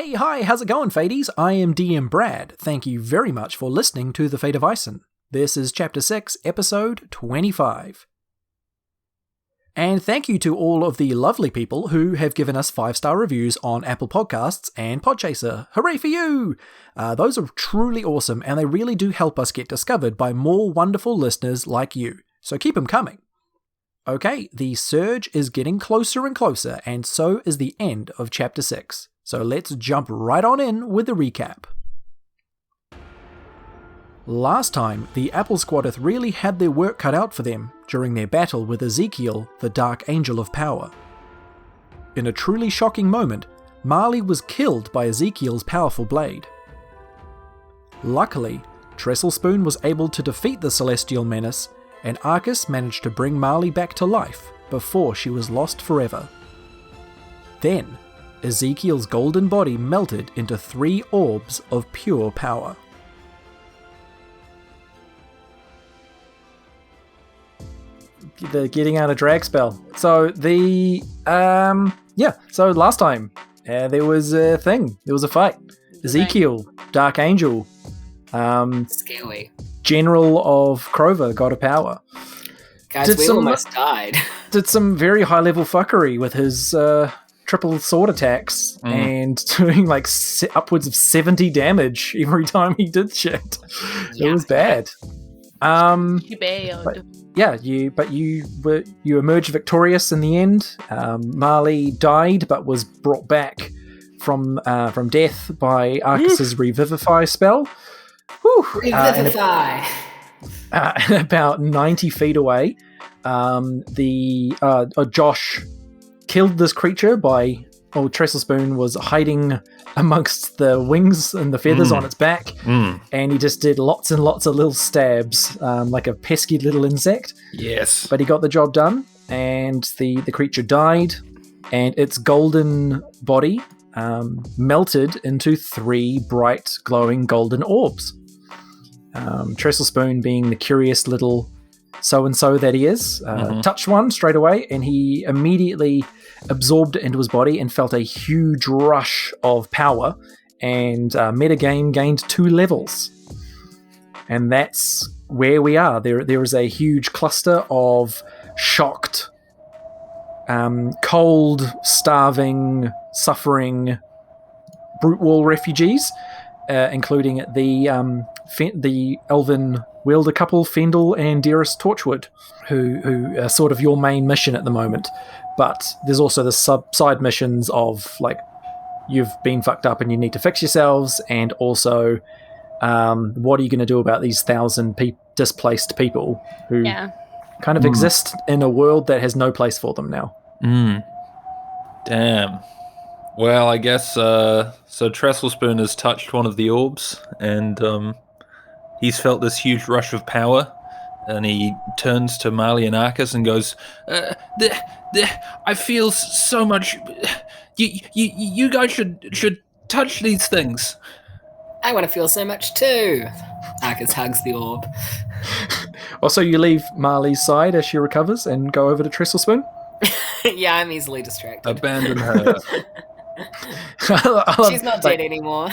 Hey, hi, how's it going, Fadies? I am DM Brad. Thank you very much for listening to The Fate of Ison. This is Chapter 6, Episode 25. And thank you to all of the lovely people who have given us 5-star reviews on Apple Podcasts and Podchaser. Hooray for you! Those are truly awesome, and they really do help us get discovered by more wonderful listeners like you. So keep them coming. Okay, the surge is getting closer and closer, and so is the end of Chapter 6. So let's jump right on in with the recap. Last time, the Apple Squadeth really had their work cut out for them during their battle with Ezekiel, the Dark Angel of Power. In a truly shocking moment, Marley was killed by Ezekiel's powerful blade. Luckily, Trestlespoon was able to defeat the Celestial Menace, and Arcus managed to bring Marley back to life before she was lost forever. Then, Ezekiel's golden body melted into 3 orbs of pure power. The getting out of drag spell. So so last time there was a thing. There was a fight. Ezekiel, Dark Angel, Scary. General of Crover, God of Power. Guys, we almost died. Did some very high level fuckery with his triple sword attacks and doing like upwards of 70 damage every time he did shit. Yeah. It was bad. You bailed. You emerged victorious in the end. Marley died, but was brought back from death by Arcus's Revivify spell. Whew. Revivify. About 90 feet away, Josh killed this creature by. Trestlespoon was hiding amongst the wings and the feathers on its back, and he just did lots and lots of little stabs, like a pesky little insect. Yes. But he got the job done, and the creature died, and its golden body melted into 3 bright, glowing golden orbs. Trestlespoon, being the curious little so-and-so that he is, touched one straight away, and he immediately absorbed it into his body and felt a huge rush of power, and metagame gained 2 levels. And that's where we are. There is a huge cluster of shocked, cold, starving, suffering brute wall refugees, including the elven wielder couple, Fendel and Dearest Torchwood, who are sort of your main mission at the moment. But there's also the side missions of, like, you've been fucked up and you need to fix yourselves, and also what are you going to do about these 1,000 displaced people who kind of exist in a world that has no place for them now. Damn. Well, I guess so Trestlespoon has touched one of the orbs, and he's felt this huge rush of power, and he turns to Marley and Arcus and goes, I feel so much. You guys should touch these things. I want to feel so much too. Arcus hugs the orb. Also, you leave Marley's side as she recovers and go over to Trestlespoon? Yeah, I'm easily distracted. Abandon her. She's not dead anymore.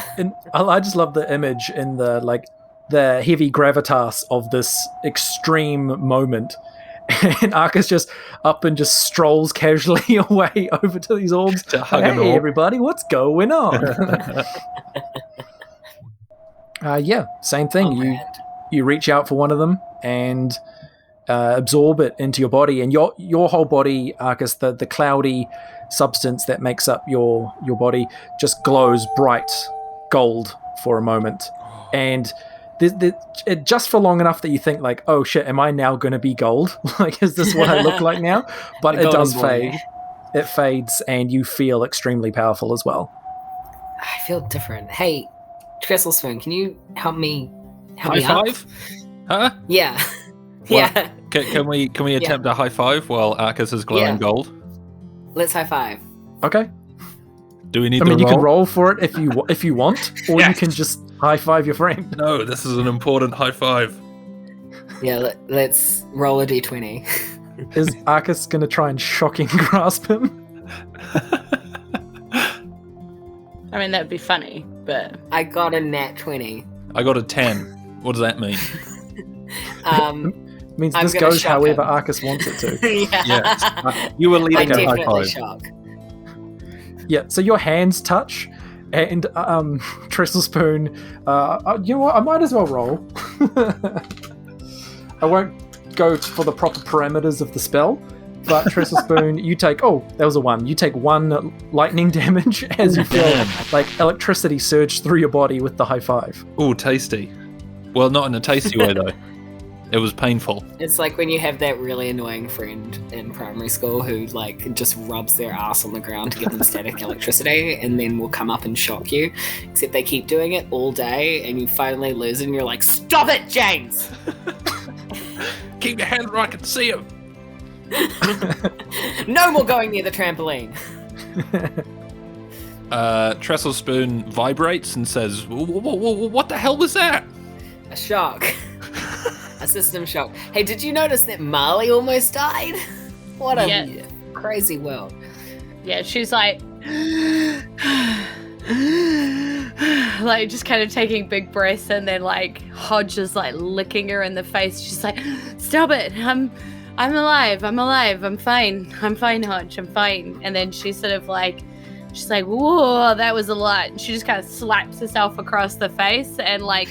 I just love the image in the heavy gravitas of this extreme moment. And Arcus just up and just strolls casually away over to these orbs. To hug an orb. Everybody, what's going on? Same thing. You reach out for one of them and absorb it into your body, and your whole body, Arcus, the cloudy substance that makes up your body, just glows bright gold for a moment, and it just for long enough that you think, like, oh shit, am I now going to be gold? Like, is this what I look like now? But it does fade. It fades, and you feel extremely powerful as well. I feel different. Hey, Trestlespoon, can you help me? High five? Huh? Yeah. Well, yeah. Can we attempt a high five while Arcus is glowing gold? Let's high five. Okay. Do we need? You can roll for it if you want, or you can just high five your friend. No, this is an important high five. Yeah, let's roll a d20. Is Arcus going to try and shocking grasp him? I mean, that'd be funny, but... I got a nat 20. I got a 10. What does that mean? Means I'm this gonna goes shock however him. Arcus wants it to. Yeah. Yes. You were I leading a high definitely five. shock. Yeah, so your hands touch, and Trestle Spoon, you know what, I might as well roll. I won't go for the proper parameters of the spell, but Trestle Spoon, you take, that was a 1. You take 1 lightning damage as you feel like electricity surge through your body with the high five. Ooh, tasty. Well, not in a tasty way, though. It was painful. It's like when you have that really annoying friend in primary school who like just rubs their ass on the ground to give them static electricity and then will come up and shock you, except they keep doing it all day and you finally lose and you're like, stop it, James! Keep your hand where I can see him. No more going near the trampoline! Trestle Spoon vibrates and says, what the hell was that? A shock. A system shock. Hey, did you notice that Marley almost died? What a crazy world. Yeah, she's like... like, just kind of taking big breaths, and then, like, Hodge is, like, licking her in the face. She's like, stop it! I'm alive, I'm fine, Hodge, I'm fine. And then she's sort of like... She's like, whoa, that was a lot. And she just kind of slaps herself across the face, and, like,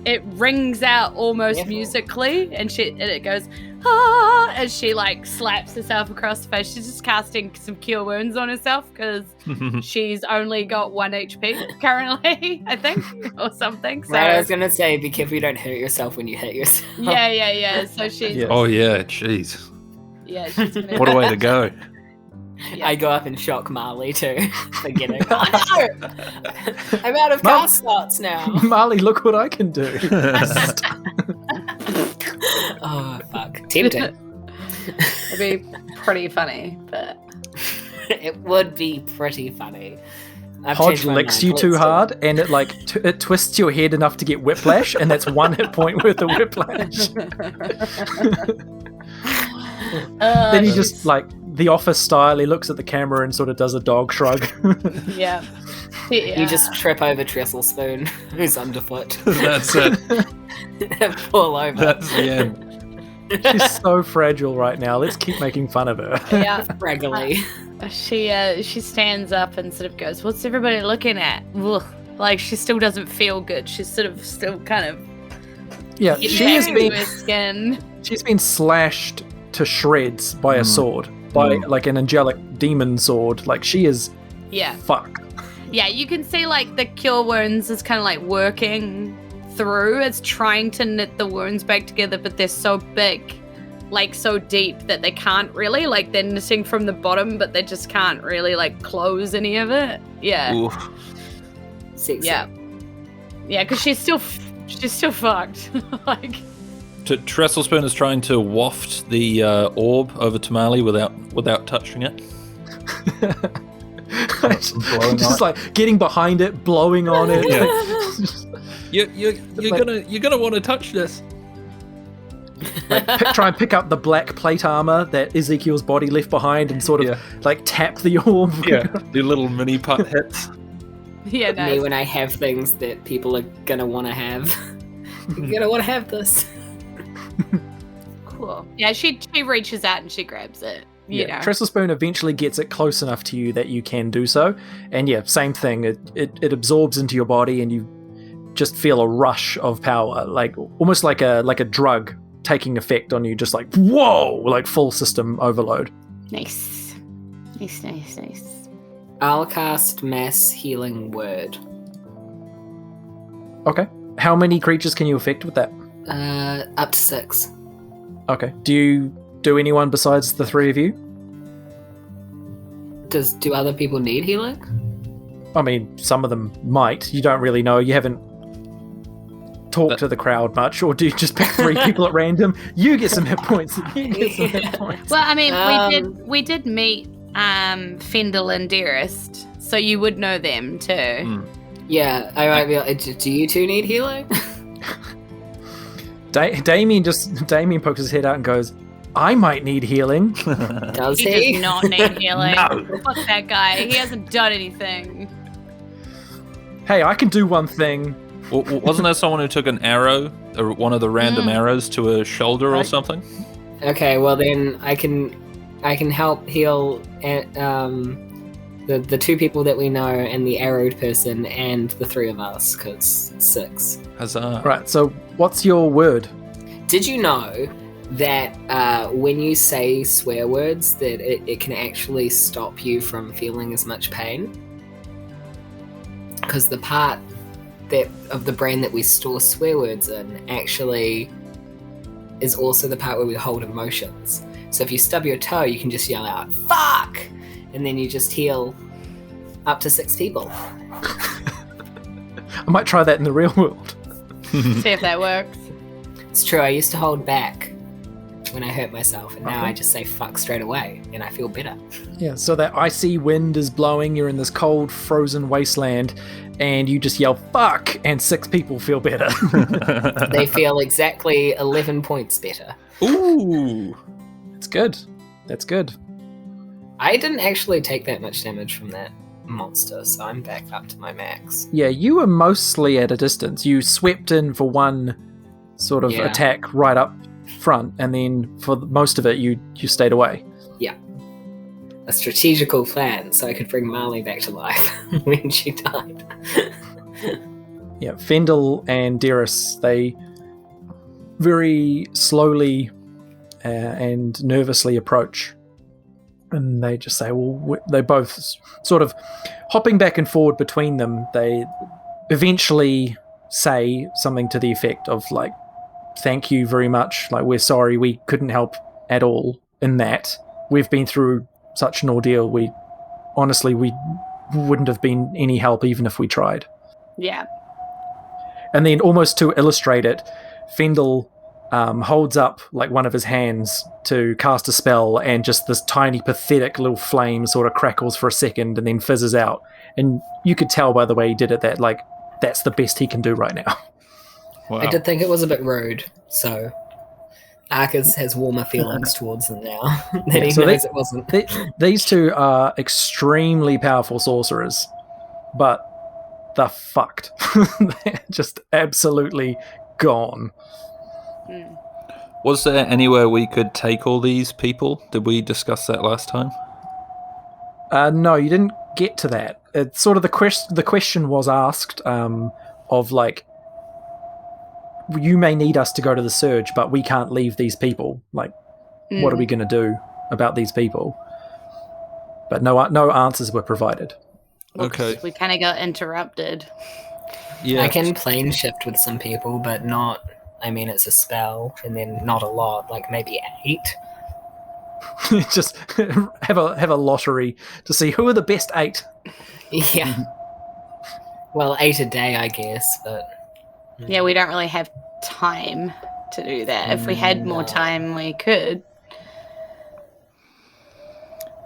it rings out almost musically, and it goes, ah, as she like slaps herself across the face. She's just casting some cure wounds on herself because she's only got 1 HP currently, I think, or something. So, right, I was gonna say, be careful you don't hurt yourself when you hit yourself. Yeah. So she's Oh yeah, jeez. yeah. She's gonna, What a way to go. yeah. I go up and shock Marley too. Forgetting. Oh no! I'm out of cast slots now. Marley, look what I can do. Oh fuck. Tempting. It'd be pretty funny, but It would be pretty funny. I've Hodge changed my licks mind. you too Let's hard, and it like it twists your head enough to get whiplash, and that's 1 hit point worth of whiplash. Then he just like the Office style. He looks at the camera and sort of does a dog shrug. yeah. You just trip over Trestle Spoon, who's underfoot. That's it. And fall over. That's the end. She's so fragile right now. Let's keep making fun of her. yeah. Raggily. She stands up and sort of goes, "What's everybody looking at?" Ugh. Like she still doesn't feel good. She's sort of still kind of Yeah, she has been. her skin. She's been slashed to shreds by a sword, by like an angelic demon sword. Like she is Yeah. fucked. Yeah, you can see like the cure wounds is kind of like working through. It's trying to knit the wounds back together, but they're so big, like so deep that they can't really, like they're knitting from the bottom, but they just can't really like close any of it. Yeah. Oof. Sexy. Yeah. Yeah, because she's still fucked. like. Trestle Spoon is trying to waft the orb over to Marley without touching it. Just like getting behind it, blowing on it. You're gonna want to touch this. Like, try and pick up the black plate armor that Ezekiel's body left behind and sort of like tap the orb. Yeah, the little mini putt hits. Yeah, no. Me when I have things that people are gonna want to have. You're gonna want to have this. Cool. Yeah, she reaches out and she grabs it. You know. Trestle Spoon eventually gets it close enough to you that you can do so. And yeah, same thing. It absorbs into your body and you just feel a rush of power, like almost like a drug taking effect on you, just like whoa, like full system overload. Nice. I'll cast Mass Healing Word. Okay. How many creatures can you affect with that? Up to 6. Okay. Do you do anyone besides the 3 of you? Do other people need healing? I mean, some of them might. You don't really know. You haven't talked to the crowd much, or do you just pick 3 people at random? You get some hit points. You get some hit points. Well, I mean, we did meet Fendel and Dearest, so you would know them too. Yeah, I might be like, do you 2 need healing? Damien pokes his head out and goes, I might need healing. Does He he? does not need healing. No. Fuck that guy. He hasn't done anything. hey, I can do one thing. Wasn't there someone who took an arrow, or one of the random arrows, to a shoulder or something? Okay, well then I can help heal the two people that we know and the arrowed person and the three of us, because 6. Huzzah. Right, so what's your word? Did you know that when you say swear words that it can actually stop you from feeling as much pain? Because the part of the brain that we store swear words in actually is also the part where we hold emotions. So if you stub your toe, you can just yell out, fuck! And then you just heal up to 6 people. I might try that in the real world. See if that works. It's true, I used to hold back when I hurt myself, and now I just say fuck straight away, and I feel better. Yeah, so that icy wind is blowing, you're in this cold, frozen wasteland, and you just yell, fuck, and 6 people feel better. They feel exactly 11 points better. Ooh. That's good. That's good. I didn't actually take that much damage from that monster, so I'm back up to my max. Yeah, you were mostly at a distance. You swept in for one sort of attack right up front, and then for most of it, you stayed away. Yeah. A strategical plan, so I could bring Marley back to life when she died. Yeah, Fendel and Deris, they very slowly and nervously approach. And they just say, well, they both sort of hopping back and forward between them. They eventually say something to the effect of, like, thank you very much. Like, we're sorry, we couldn't help at all in that. We've been through such an ordeal. We wouldn't have been any help even if we tried. Yeah. And then, almost to illustrate it, Fendel holds up like one of his hands to cast a spell, and just this tiny pathetic little flame sort of crackles for a second and then fizzes out. And you could tell by the way he did it that, like, that's the best he can do right now. Wow. I did think it was a bit rude, so Arcus has warmer feelings towards them now that he knows it wasn't. These two are extremely powerful sorcerers, but they're fucked. They're just absolutely gone. Was there anywhere we could take all these people? Did we discuss that last time? No, you didn't get to that. It's sort of the question was asked of, like, you may need us to go to the Surge, but we can't leave these people. Like, what are we going to do about these people? But no answers were provided. Okay. We kind of got interrupted. Yeah. I can plane shift with some people, but not... I mean, it's a spell, and then not a lot, like maybe 8. Just have a lottery to see who are the best 8. Yeah. Well, 8 a day, I guess, but... Yeah, we don't really have time to do that. If we had more time, we could.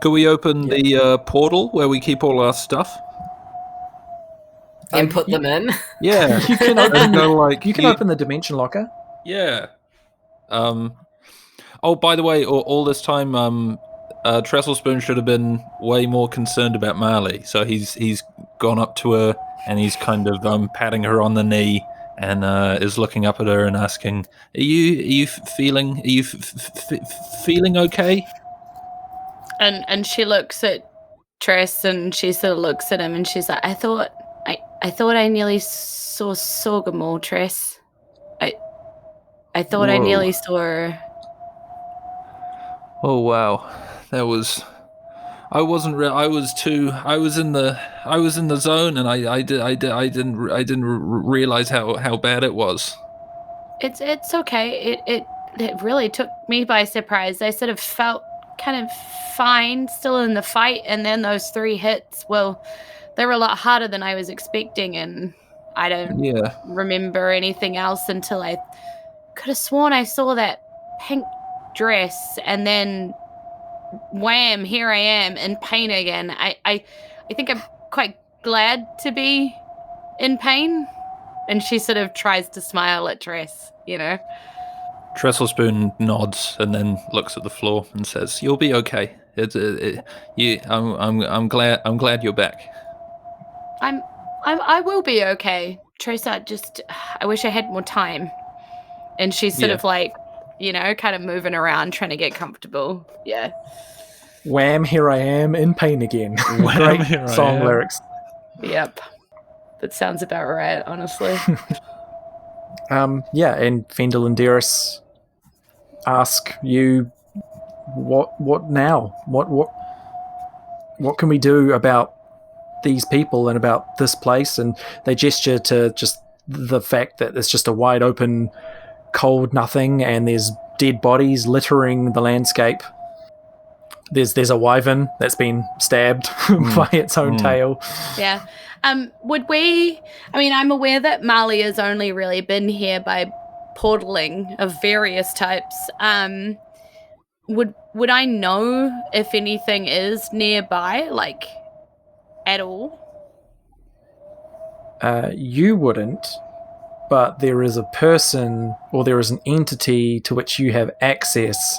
Could we open the portal where we keep all our stuff? And put them in? Yeah. You can open the dimension locker. Yeah. Oh, by the way, all this time, Trestlespoon should have been way more concerned about Marley. So he's gone up to her and he's kind of patting her on the knee and is looking up at her and asking, "Are you feeling okay?" And she looks at Tress and she sort of looks at him and she's like, I thought I nearly saw Sorgamore, Tress. I thought I nearly saw her. Oh wow, that was. I wasn't. I was in the zone, and I didn't realize how bad it was. It's okay. It really took me by surprise. I sort of felt kind of fine still in the fight, and then those 3 hits. Well, they were a lot harder than I was expecting, and I don't remember anything else until I could have sworn I saw that pink dress, and then wham, here I am in pain again. I think I'm quite glad to be in pain. And she sort of tries to smile at Tress, you know. Trestlespoon nods and then looks at the floor and says, "You'll be okay. I'm glad you're back." I will be okay. Teresa, I wish I had more time. And she's sort of like, kind of moving around, trying to get comfortable. Yeah. Wham, here I am in pain again. Wham, Great song lyrics. Yep. That sounds about right, honestly. And Fendel and Deris ask you, what now? What can we do about these people and about this place? And they gesture to just the fact that it's just a wide open, cold nothing, and there's dead bodies littering the landscape. There's a wyvern that's been stabbed by its own tail. Yeah. Would we... I mean, I'm aware that Marley has only really been here by portaling of various types. Would I know if anything is nearby, like, at all? You wouldn't, but there is a person, or there is an entity to which you have access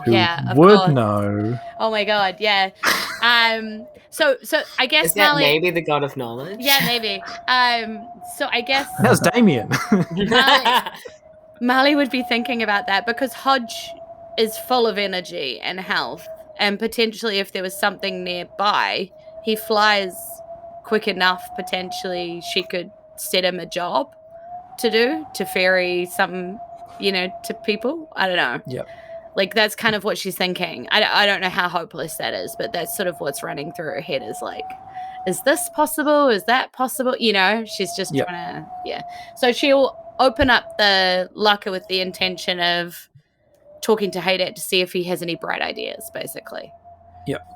who would know. Oh my god, yeah. So I guess is that Marley, maybe the god of knowledge? Yeah, maybe. So I guess that was Damien. Marley would be thinking about that because Hodge is full of energy and health, and potentially if there was something nearby, he flies quick enough. Potentially, she could set him a job to do to ferry some, to people. I don't know. Yep. Like, that's kind of what she's thinking. I don't know how hopeless that is, but that's sort of what's running through her head is like, is this possible? Is that possible? She's just trying to, So she'll open up the locker with the intention of talking to Haydat to see if he has any bright ideas, basically. Yep.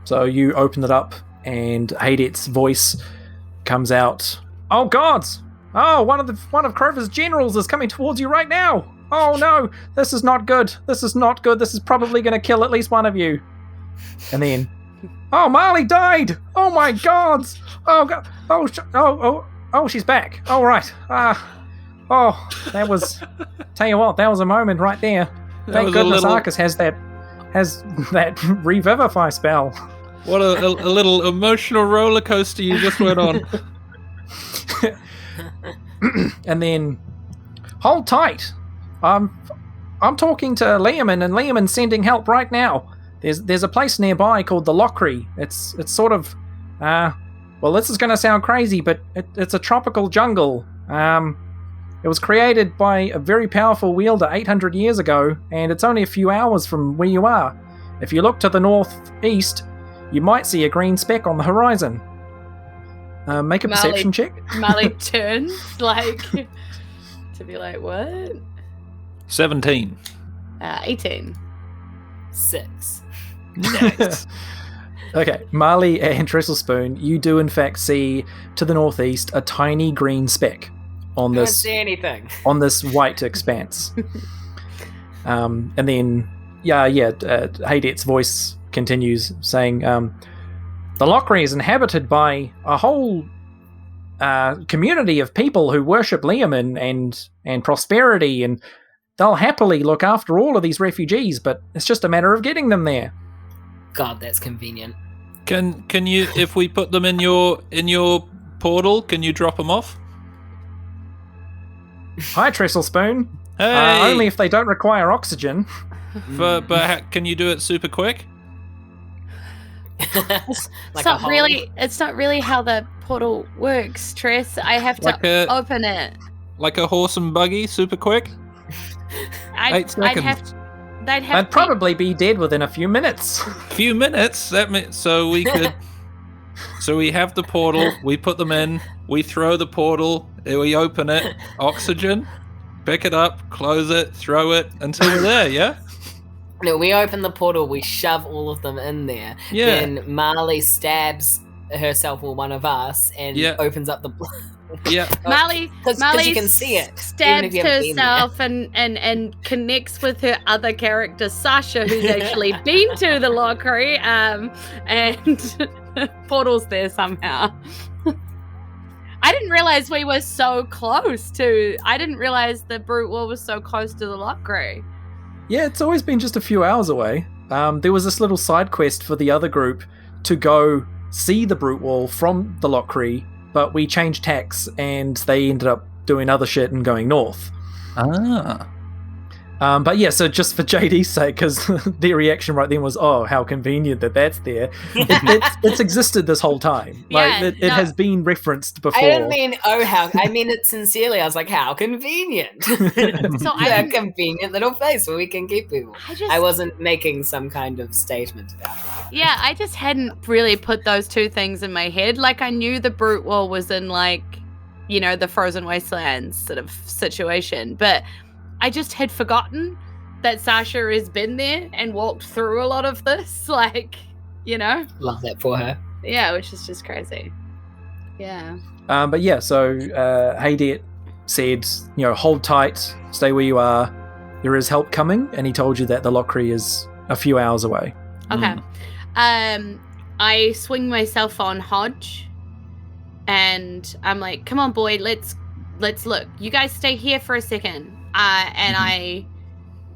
So you open it up, and Haydat's voice comes out. Oh, gods! Oh, one of Crover's generals is coming towards you right now! Oh no, this is not good. This is not good. This is probably going to kill at least one of you. And then, oh, Marley died. Oh my God. Oh God. Oh, she's back. All right. That was. Tell you what, that was a moment right there. Thank goodness Arcus has that revivify spell. What a little emotional roller coaster you just went on. And then, hold tight. I'm talking to Liaman, and Liaman's sending help right now. There's a place nearby called the Lockery. It's sort of, well, this is going to sound crazy, but it's a tropical jungle. It was created by a very powerful wielder 800 years ago, and it's only a few hours from where you are. If you look to the northeast, you might see a green speck on the horizon. Make a perception check. Marley turns, to be like, what? 17. 18. 6. Nice. Okay, Marley and Trestlespoon, you do in fact see to the northeast a tiny green speck on this. I don't see anything. On this white expanse. And then, Haydat's voice continues saying, the Lockery is inhabited by a whole community of people who worship Liaman and prosperity, and they'll happily look after all of these refugees, but it's just a matter of getting them there. God, that's convenient. Can you, if we put them in your portal, can you drop them off? Hi, Trestlespoon. Hey. Only if they don't require oxygen. But can you do it super quick? It's not really how the portal works, Tress. I have to open it. Like a horse and buggy, super quick? 8 seconds. I'd probably be dead within a few minutes. Few minutes? That means so we could. So we have the portal. We put them in. We throw the portal. We open it. Oxygen. Pick it up. Close it. Throw it until we're there. Yeah. No, we open the portal. We shove all of them in there. Yeah. Then Marley stabs herself or one of us and opens up the. Yeah, Marley you can see it. Stabs herself and connects with her other character Sasha, who's actually been to the Lockery, and portals there somehow. I didn't realize we were so close to. I didn't realize the Brute War was so close to the Lockery. Yeah, it's always been just a few hours away. There was this little side quest for the other group to go see the brute wall from the Lockery, but we changed tacks and they ended up doing other shit and going north. Ah. But yeah, so just for JD's sake, because their reaction right then was, oh, how convenient that that's there. It's existed this whole time. Yeah, It has been referenced before. I didn't mean, I mean it sincerely. I was like, how convenient. So A convenient little place where we can keep people. I wasn't making some kind of statement about it. Yeah, I just hadn't really put those two things in my head. Like, I knew the brute wall was in, like, you know, the frozen wastelands sort of situation, but I just had forgotten that Sasha has been there and walked through a lot of this, like, you know? Love that for her. Yeah, which is just crazy. Yeah. But yeah, so Haydet said, you know, hold tight, stay where you are. There is help coming, and he told you that the Lockery is a few hours away. Okay. I swing myself on Hodge, and I'm like, come on, boy, let's look. You guys stay here for a second. And I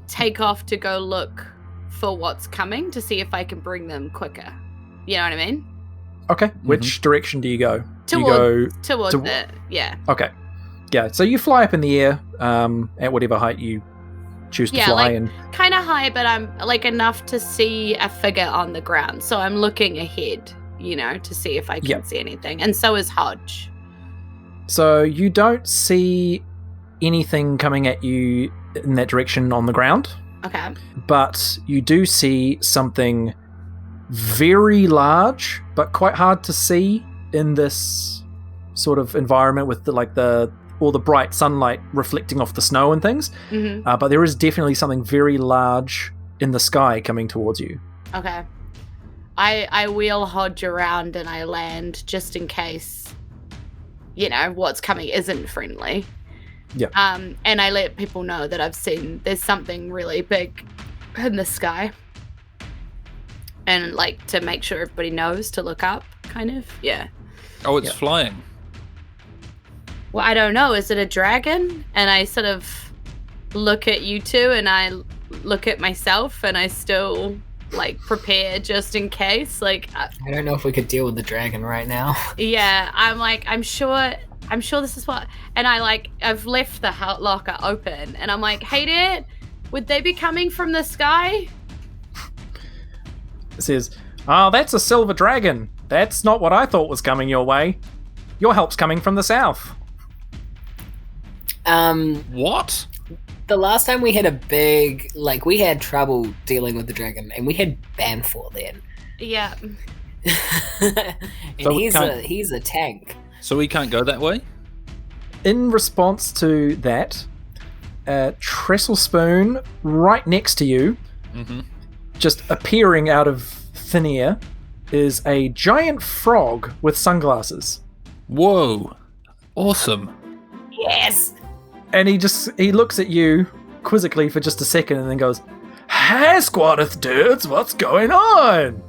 take off to go look for what's coming to see if I can bring them quicker. You know what I mean? Okay. Which direction do you go? Towards it. Yeah. Okay. Yeah. So you fly up in the air at whatever height you choose to fly. Like, and kind of high, but I'm like enough to see a figure on the ground. So I'm looking ahead, you know, to see if I can see anything. And so is Hodge. So you don't see anything coming at you in that direction on the ground. Okay. But you do see something very large, but quite hard to see in this sort of environment with all the bright sunlight reflecting off the snow and things. Mm-hmm. But there is definitely something very large in the sky coming towards you. Okay. I wheel Hodge around and I land just in case, you know, what's coming isn't friendly. Yeah. And I let people know that I've seen there's something really big in the sky. And like to make sure everybody knows to look up, kind of. Yeah. Oh, it's flying. Well, I don't know. Is it a dragon? And I sort of look at you two and I look at myself and I still like prepare just in case. Like I don't know if we could deal with the dragon right now. Yeah, I'm sure this is what, and I've left the locker open, and I'm like, hey, Dad, would they be coming from the sky? It says, oh, that's a silver dragon. That's not what I thought was coming your way. Your help's coming from the south. What? The last time we had a big, we had trouble dealing with the dragon, and we had Banfor then. Yeah. And So he's a tank. So we can't go that way? In response to that, Trestle Spoon, right next to you, just appearing out of thin air, is a giant frog with sunglasses. Whoa. Awesome. Yes! And he looks at you quizzically for just a second and then goes, hey, Squadeth dudes, what's going on?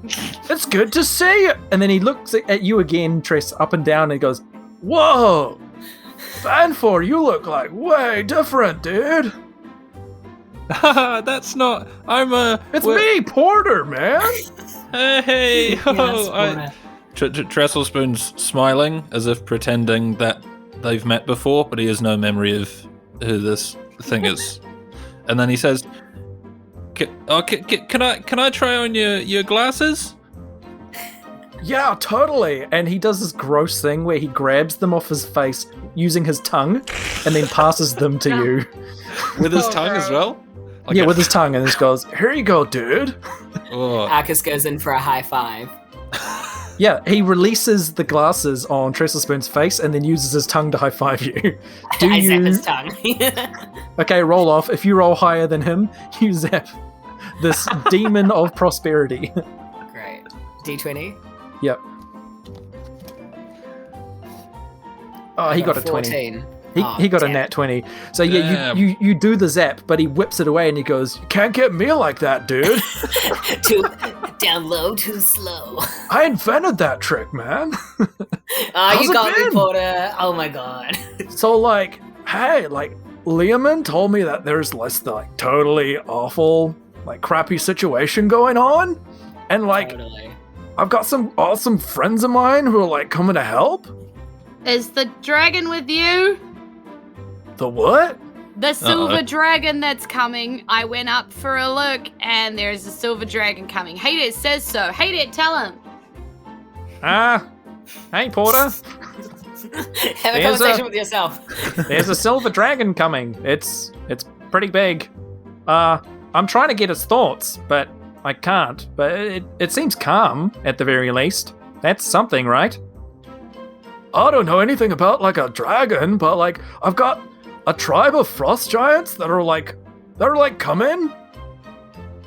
It's good to see you. And then he looks at you again, Tress, up and down, and he goes, whoa, Banfor, you look like way different, dude. That's not... It's me, Porter, man. Hey! Trestle Spoon's smiling, as if pretending that they've met before, but he has no memory of who this thing is. And then he says... Can I try on your glasses? Yeah, totally. And he does this gross thing where he grabs them off his face using his tongue and then passes them to you. With his tongue as well? With his tongue, and just goes, here you go, dude. Oh. Arcus goes in for a high five. Yeah, he releases the glasses on Trestle Spoon's face and then uses his tongue to high five you. I zap his tongue. Okay, roll off. If you roll higher than him, you zap this demon of prosperity. Great. D20? Yep. Oh, he got a 20. 14. He got a nat 20. So yeah, you do the zap, but he whips it away and he goes, you can't get me like that, dude. Down low, too slow. I invented that trick, man. Oh, you got me, Porter. Oh my god. So hey, Liaman told me that there's this totally awful, crappy situation going on. And Totally. I've got some awesome friends of mine who are like coming to help. Is the dragon with you? The what? The silver dragon that's coming. I went up for a look, and there's a silver dragon coming. Hate it says so. Hate it, tell him. Hey, Porter. Have a conversation with yourself. There's a silver dragon coming. It's pretty big. I'm trying to get his thoughts, but I can't. But it seems calm, at the very least. That's something, right? I don't know anything about, like, a dragon, but, like, I've got a tribe of frost giants that are like, coming.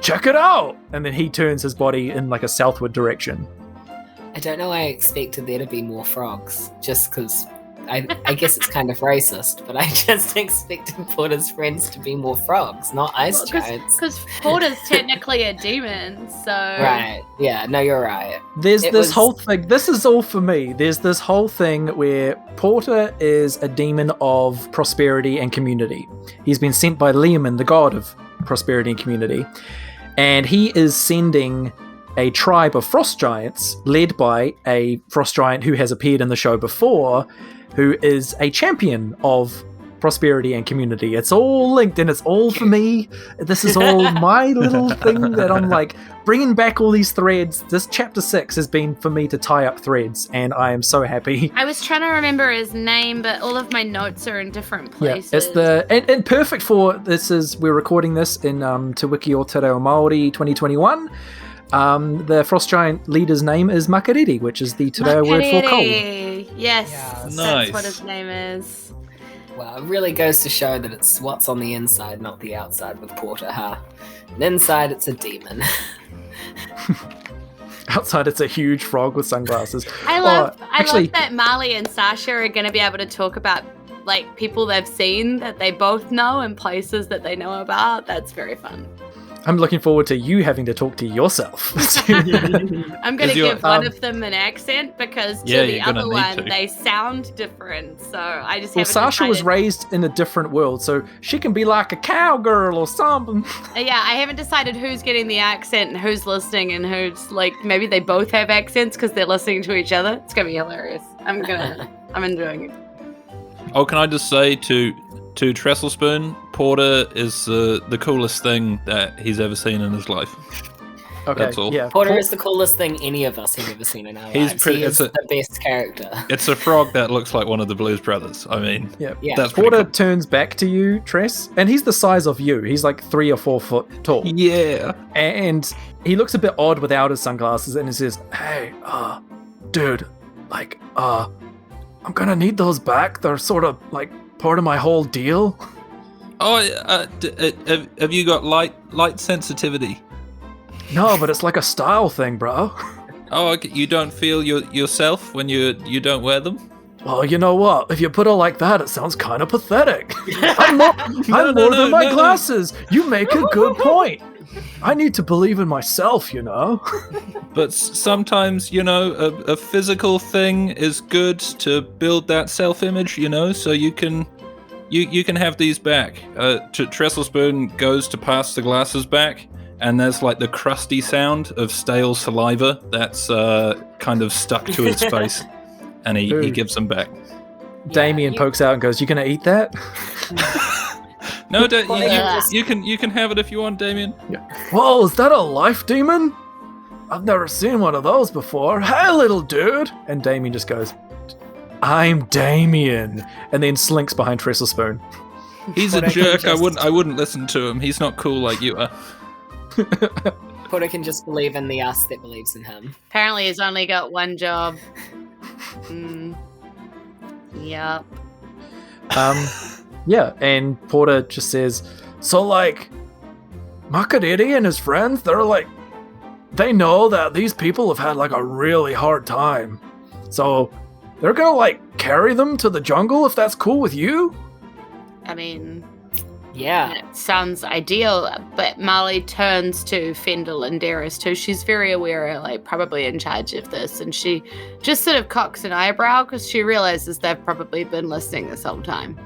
Check it out. And then he turns his body in, like, a southward direction. I don't know why I expected there to be more frogs, just because I guess it's kind of racist, but I just expected Porter's friends to be more frogs, not ice giants. Because Porter's technically a demon, so... Right, yeah, no, you're right. There's this whole thing, this is all for me, there's this whole thing where Porter is a demon of prosperity and community. He's been sent by Leomund, the god of prosperity and community, and he is sending a tribe of frost giants led by a frost giant who has appeared in the show before, who is a champion of prosperity and community. It's all linked and it's all for me. This is all my little thing that I'm like bringing back all these threads. This chapter 6 has been for me to tie up threads, and I am so happy. I was trying to remember his name, but all of my notes are in different places. Yeah, it's and perfect for this is we're recording this in Te Wiki o Te Reo Māori 2021. The frost giant leader's name is Makariri, which is the Te Reo word for cold. Yes, Nice. that's what his name is. Well, it really goes to show that it's what's on the inside, not the outside with Porter, huh? And inside, it's a demon. Outside, it's a huge frog with sunglasses. I love that Marley and Sasha are going to be able to talk about like people they've seen that they both know and places that they know about. That's very fun. I'm looking forward to you having to talk to yourself. I'm going to give one of them an accent because to the other one, they sound different. So I just haven't Sasha decided. was raised in a different world, so she can be like a cowgirl or something. Yeah, I haven't decided who's getting the accent and who's listening and who's like, maybe they both have accents because they're listening to each other. It's going to be hilarious. I'm enjoying it. Oh, can I just say to Trestle Spoon, Porter is the coolest thing that he's ever seen in his life. Okay, that's all. Yeah. Porter is the coolest thing any of us have ever seen in our lives. He is the best character. It's a frog that looks like one of the Blues Brothers. I mean, yeah. That's Porter cool. turns back to you, Tress, and he's the size of you. He's like 3 or 4 foot tall. Yeah. And he looks a bit odd without his sunglasses, and he says, "Hey, dude, like, I'm gonna need those back. They're sort of like part of my whole deal." Oh, have you got light sensitivity? No, but it's like a style thing, bro. Oh, okay. You don't feel yourself when you don't wear them? Well, you know what? If you put it like that, it sounds kind of pathetic. I'm more than my glasses. You make a good point. I need to believe in myself, you know. But sometimes, you know, a physical thing is good to build that self-image, you know, so you can have these back. Trestle Spoon goes to pass the glasses back, and there's like the crusty sound of stale saliva that's kind of stuck to his face, and he gives them back. Damien pokes out and goes, "You gonna eat that?" No, you can have it if you want, Damien. Yeah. Whoa, is that a life demon? I've never seen one of those before. Hey, little dude! And Damien just goes, "I'm Damien," and then slinks behind Trestle Spoon. He's a jerk. I wouldn't listen to him. He's not cool like you are. Porter can just believe in the us that believes in him. Apparently he's only got one job. Yep. Yeah, and Porter just says, "So, like, Makariri and his friends, they know that these people have had, like, a really hard time. So, they're gonna, like, carry them to the jungle if that's cool with you?" I mean... Yeah. It sounds ideal, but Marley turns to Fendel and Darius too. She's very aware, like, probably in charge of this, and she just sort of cocks an eyebrow because she realizes they've probably been listening this whole time.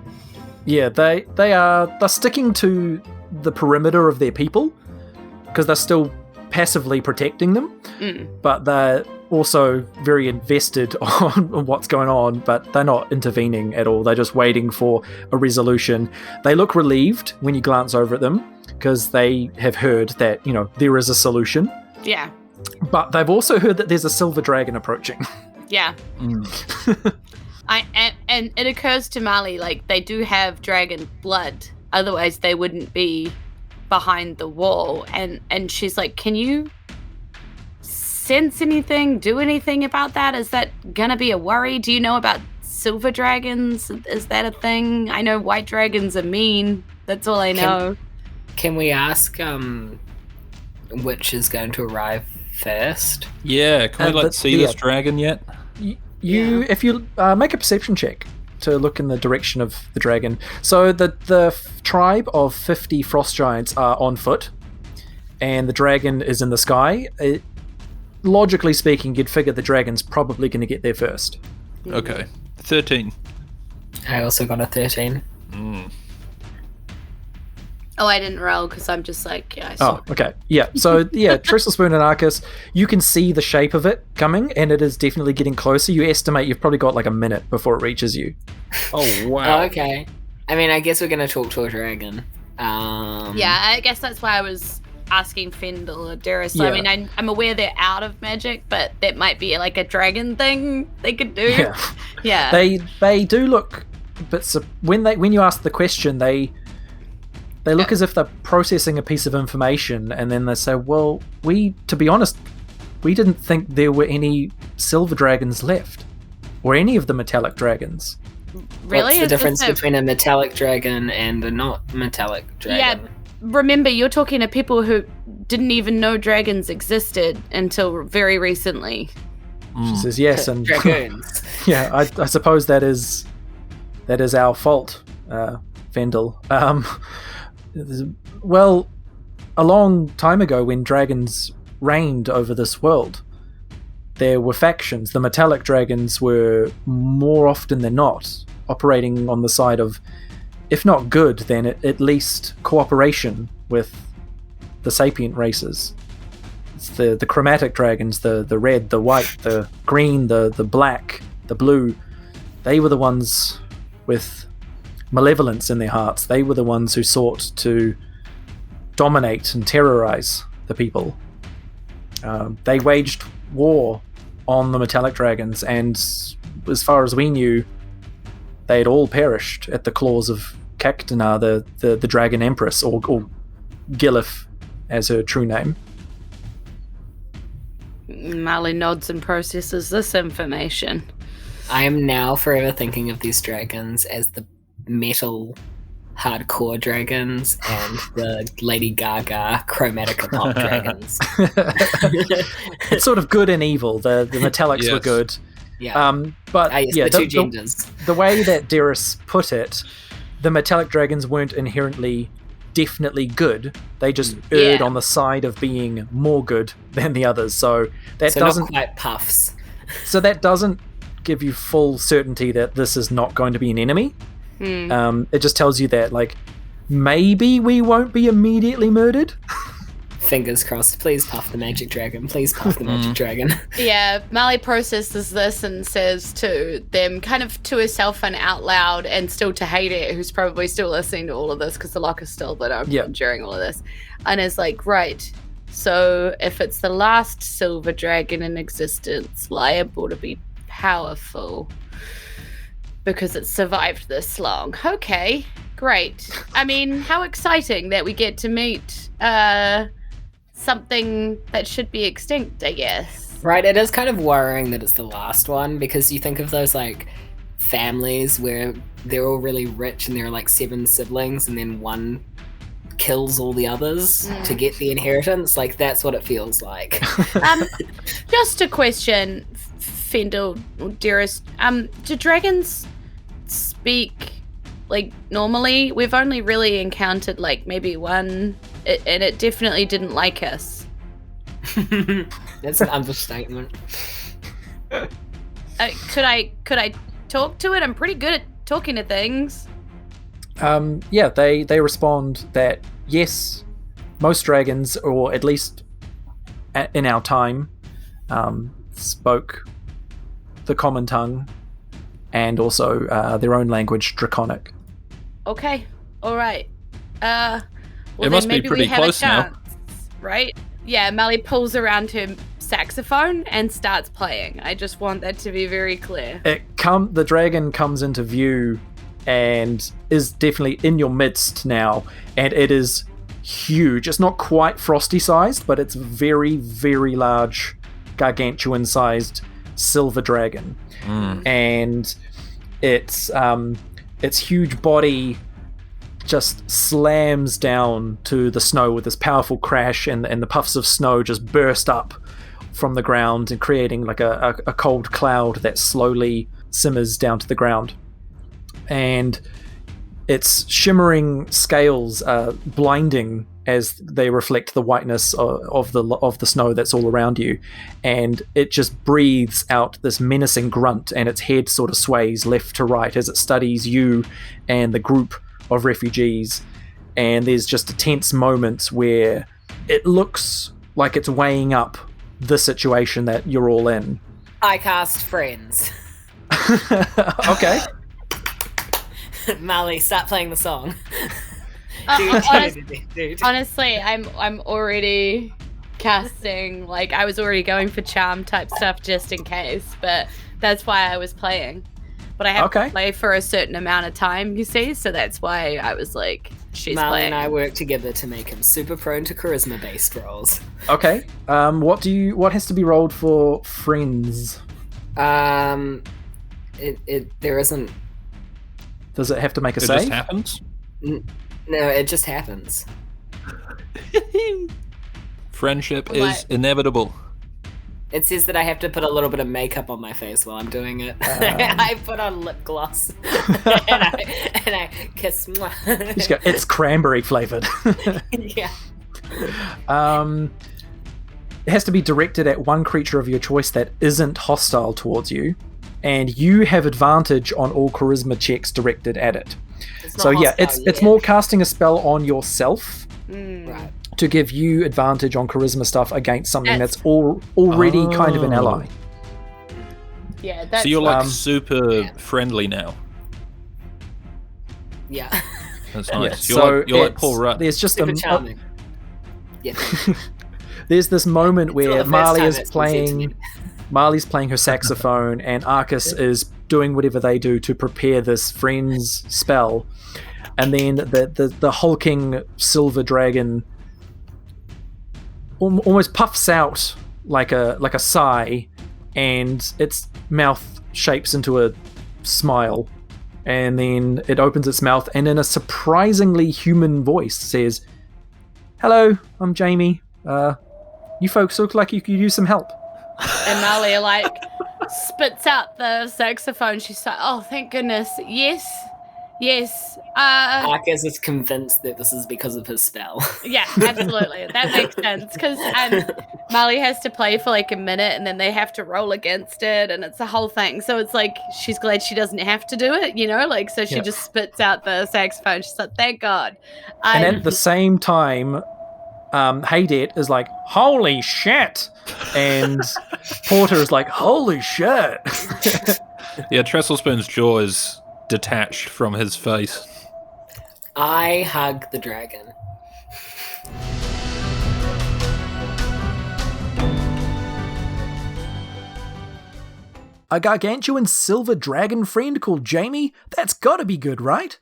Yeah, they're sticking to the perimeter of their people because they're still passively protecting them, but they're also very invested on what's going on, but they're not intervening at all. They're just waiting for a resolution. They look relieved when you glance over at them because they have heard that, there is a solution. Yeah. But they've also heard that there's a silver dragon approaching. Yeah. And it occurs to Marley, like, they do have dragon blood. Otherwise, they wouldn't be behind the wall. And she's like, can you sense anything, do anything about that? Is that gonna be a worry? Do you know about silver dragons? Is that a thing? I know white dragons are mean. That's all I know. Can we ask which is going to arrive first? Yeah, can we see this dragon yet? If you make a perception check to look in the direction of the dragon. So the tribe of 50 frost giants are on foot, and the dragon is in the sky. Logically speaking, you'd figure the dragon's probably going to get there first. Okay. 13. I also got a 13. Oh, I didn't roll because I'm just like, yeah, I saw it. Okay. Yeah. So, Trestle Spoon and Arcus, you can see the shape of it coming, and it is definitely getting closer. You estimate you've probably got like a minute before it reaches you. Oh, wow. Oh, okay. I mean, I guess we're going to talk to a dragon. Yeah, I guess that's why I was asking Fendel or Darius. Yeah. I mean, I'm aware they're out of magic, but that might be like a dragon thing they could do. Yeah. They do look, but when you ask the question, they look as if they're processing a piece of information, and then they say, well, to be honest, we didn't think there were any silver dragons left, or any of the metallic dragons. Really? What's the difference between a metallic dragon and a not metallic dragon? Yeah, remember, you're talking to people who didn't even know dragons existed until very recently. She says yes, and dragoons. Yeah, I suppose that is our fault, Fendel. Well, a long time ago when dragons reigned over this world, there were factions. The metallic dragons were more often than not operating on the side of, if not good, then at least cooperation with the sapient races. It's the chromatic dragons, the red, the white, the green, the black, the blue. They were the ones with malevolence in their hearts. They were the ones who sought to dominate and terrorize the people. They waged war on the metallic dragons, and as far as we knew, they had all perished at the claws of Cactana, the dragon empress, or Gilif as her true name. Marley nods and processes this information. I am now forever thinking of these dragons as the metal hardcore dragons and the Lady Gaga chromatica pop dragons. It's sort of good and evil. The metallics were good. Yeah. But the two genders. The way that Darius put it, the metallic dragons weren't inherently definitely good. They just erred on the side of being more good than the others. So that doesn't not quite puffs. So that doesn't give you full certainty that this is not going to be an enemy. It just tells you that, like, maybe we won't be immediately murdered. Fingers crossed. Please puff the magic dragon. Please puff the magic dragon. Yeah, Marley processes this and says to them, kind of to herself and out loud, and still to Hayden, who's probably still listening to all of this because the lock is still lit open during all of this, and is like, right, so if it's the last silver dragon in existence, liable to be powerful because it's survived this long. Okay, great. I mean, how exciting that we get to meet something that should be extinct, I guess. Right, it is kind of worrying that it's the last one, because you think of those, like, families where they're all really rich and there are, like, 7 siblings and then one kills all the others to get the inheritance. Like, that's what it feels like. Just a question, Fendel, dearest. Do dragons speak, like, normally? We've only really encountered, like, maybe one, and it definitely didn't like us. That's an understatement. Could I talk to it? I'm pretty good at talking to things. They respond that yes, most dragons, or at least in our time spoke the common tongue and also their own language, Draconic. Okay, all right. Well, it must be pretty close now, right? Yeah, Melly pulls around her saxophone and starts playing. I just want that to be very clear. The dragon comes into view and is definitely in your midst now, and it is huge. It's not quite Frosty sized, but it's very, very large, gargantuan sized silver dragon. And its huge body just slams down to the snow with this powerful crash, and the puffs of snow just burst up from the ground and creating like a cold cloud that slowly simmers down to the ground. And its shimmering scales are blinding as they reflect the whiteness of the snow that's all around you, and it just breathes out this menacing grunt, and its head sort of sways left to right as it studies you and the group of refugees. And there's just a tense moment where it looks like it's weighing up the situation that you're all in. I cast Friends. Okay. Mali, start playing the song. Honestly, I'm already casting, like, I was already going for charm type stuff just in case, but that's why I was playing. But I have to play for a certain amount of time, you see, so that's why I was like, she's Mali playing. and I work together to make him super prone to charisma-based rolls. Okay. What has to be rolled for Friends? There isn't. Does it have to make a it save? Just happens? No, it just happens. Friendship is inevitable. It says that I have to put a little bit of makeup on my face while I'm doing it. I put on lip gloss and I kiss. It's cranberry flavored. Yeah. It has to be directed at one creature of your choice that isn't hostile towards you, and you have advantage on all charisma checks directed at it. So yeah, it's more casting a spell on yourself. Right. To give you advantage on charisma stuff against something that's already kind of an ally. Yeah, that's so you're like super friendly now. Yeah. That's nice. Yeah, You're like Paul Rudd. There's just super charming. Yeah. There's this moment where Marley's playing her saxophone and Arcus is doing whatever they do to prepare this Friends spell, and then the hulking silver dragon almost puffs out like a sigh, and its mouth shapes into a smile, and then it opens its mouth and in a surprisingly human voice says, "Hello, I'm Jamie. You folks look like you could use some help." And Mali like spits out the saxophone. She's like, "Oh, thank goodness. Yes. Arcus is convinced that this is because of his spell. Yeah, absolutely. That makes sense, because Mali has to play for like a minute and then they have to roll against it, and it's a whole thing. So it's like she's glad she doesn't have to do it, like, so she just spits out the saxophone. She's like, thank God. And at the same time, Haydet is like, holy shit, and Porter is like, holy shit. Yeah, Trestlespoon's jaw is detached from his face. I hug the dragon. A gargantuan silver dragon friend called Jamie? That's gotta be good, right?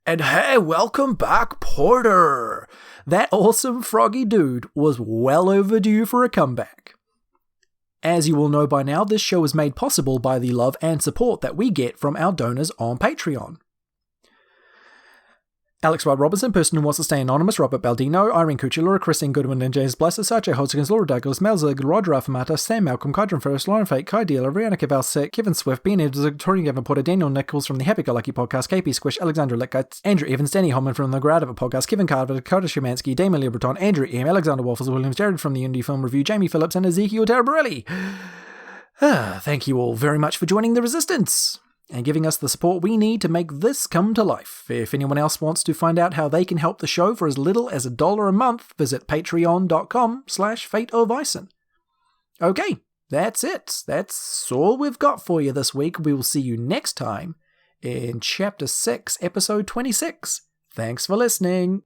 And hey, welcome back, Porter! That awesome froggy dude was well overdue for a comeback. As you all know by now, this show is made possible by the love and support that we get from our donors on Patreon. Alex Rod Robertson, person who wants to stay anonymous, Robert Baldino, Irene Cucci, Christine Goodwin and James Blesser, Sajay Hodgkins, Laura Douglas, Melzig, Roger Affamata, Sam Malcolm, Kydron Ferris, Lauren Fate, Kai Dealer, Rihanna Kavalsek, Kevin Swift, Ben Edwards, Victoria Gavin Porter, Daniel Nichols from the Happy Go Lucky podcast, KP Squish, Alexander Lickett, Andrew Evans, Danny Holman from the Gradiva podcast, Kevin Carver, Dakota Szymanski, Damon Liberton, Andrew M, Alexander Waffles Williams, Jared from the Unity Film Review, Jamie Phillips, and Ezekiel Tarabarelli. Thank you all very much for joining the Resistance. and giving us the support we need to make this come to life. If anyone else wants to find out how they can help the show for as little as $1 a month, visit patreon.com/fateofison. Okay, that's it. That's all we've got for you this week. We will see you next time in Chapter 6, Episode 26. Thanks for listening.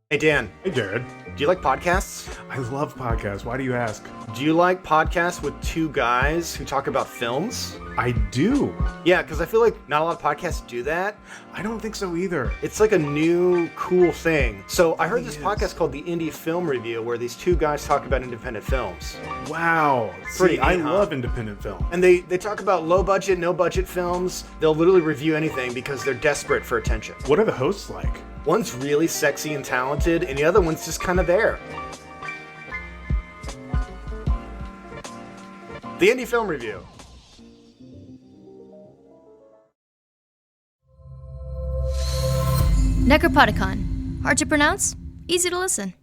Hey, Dan. Hey, Jared. Do you like podcasts? I love podcasts. Why do you ask? Do you like podcasts with two guys who talk about films? I do. Yeah, because I feel like not a lot of podcasts do that. I don't think so either. It's like a new, cool thing. So I heard this It is. podcast called The Indie Film Review, where these two guys talk about independent films. Wow. Pretty See, I neat, huh? love independent film. And they talk about low budget, no budget films. They'll literally review anything because they're desperate for attention. What are the hosts like? One's really sexy and talented, and the other one's just kind of there. The Indie Film Review. Necropodicon. Hard to pronounce, easy to listen.